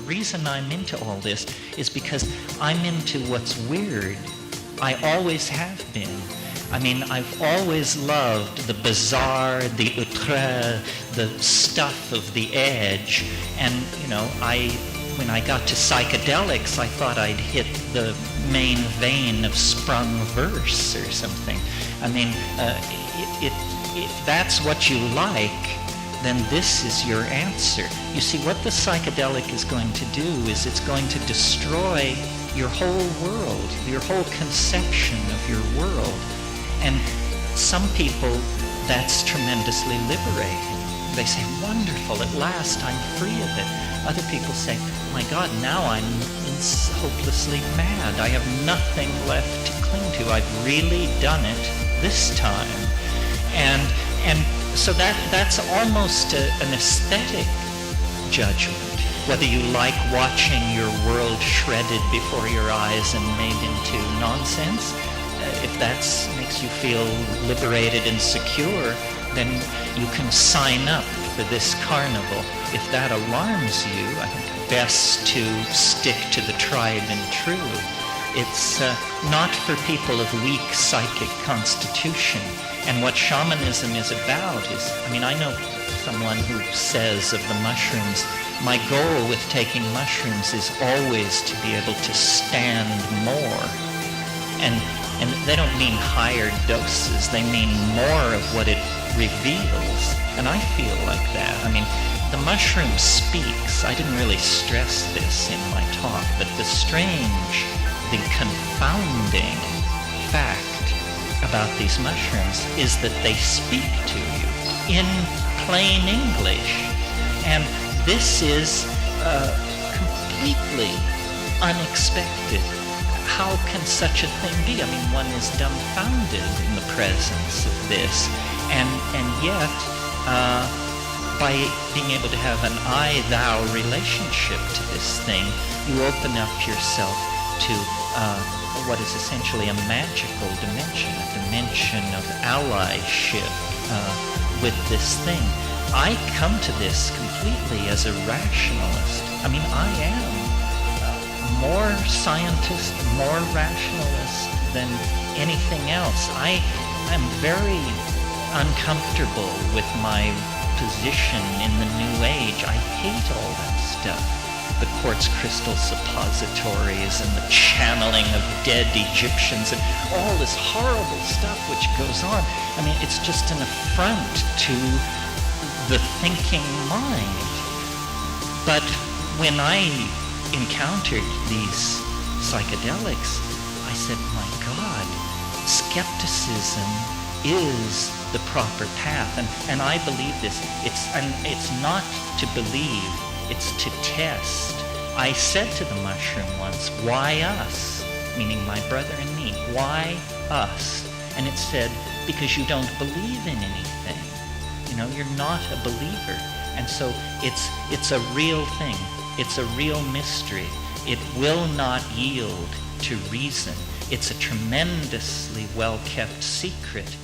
reason I'm into all this is because I'm into what's weird. I always have been. I mean, I've always loved the bizarre, the outre, the stuff of the edge. And, you know, when I got to psychedelics, I thought I'd hit the main vein of sprung verse or something. I mean, if that's what you like, then this is your answer. You see, what the psychedelic is going to do is it's going to destroy your whole world, your whole conception of your world. And some people, that's tremendously liberating. They say, wonderful, at last I'm free of it. Other people say, my God, now I'm hopelessly mad. I have nothing left to cling to. I've really done it this time. And so that's almost an aesthetic judgment. Whether you like watching your world shredded before your eyes and made into nonsense, if that makes you feel liberated and secure, then you can sign up for this carnival. If that alarms you, I think best to stick to the tried and true. It's not for people of weak psychic constitution. And what shamanism is about is, I mean, I know someone who says of the mushrooms, my goal with taking mushrooms is always to be able to stand more. And they don't mean higher doses, they mean more of what it reveals. And I feel like that. I mean, the mushroom speaks. I didn't really stress this in my talk, but the strange, the confounding fact about these mushrooms is that they speak to you in plain English. And this is completely unexpected. How can such a thing be? I mean, one is dumbfounded in the presence of this. And yet, by being able to have an I-thou relationship to this thing, you open up yourself to what is essentially a magical dimension, a dimension of allyship with this thing. I come to this completely as a rationalist. I mean, I am more scientist, more rationalist than anything else. I am very uncomfortable with my position in the New Age. I hate all that stuff. The quartz crystal suppositories and the channeling of dead Egyptians and all this horrible stuff which goes on. I mean, it's just an affront to the thinking mind. But when I encountered these psychedelics, I said, my God, skepticism is the proper path. And I believe this. It's not to believe, it's to test. I said to the mushroom once, why us? Meaning my brother and me. Why us? And it said, because you don't believe in anything. You know, you're not a believer. And so it's a real thing. It's a real mystery. It will not yield to reason. It's a tremendously well-kept secret.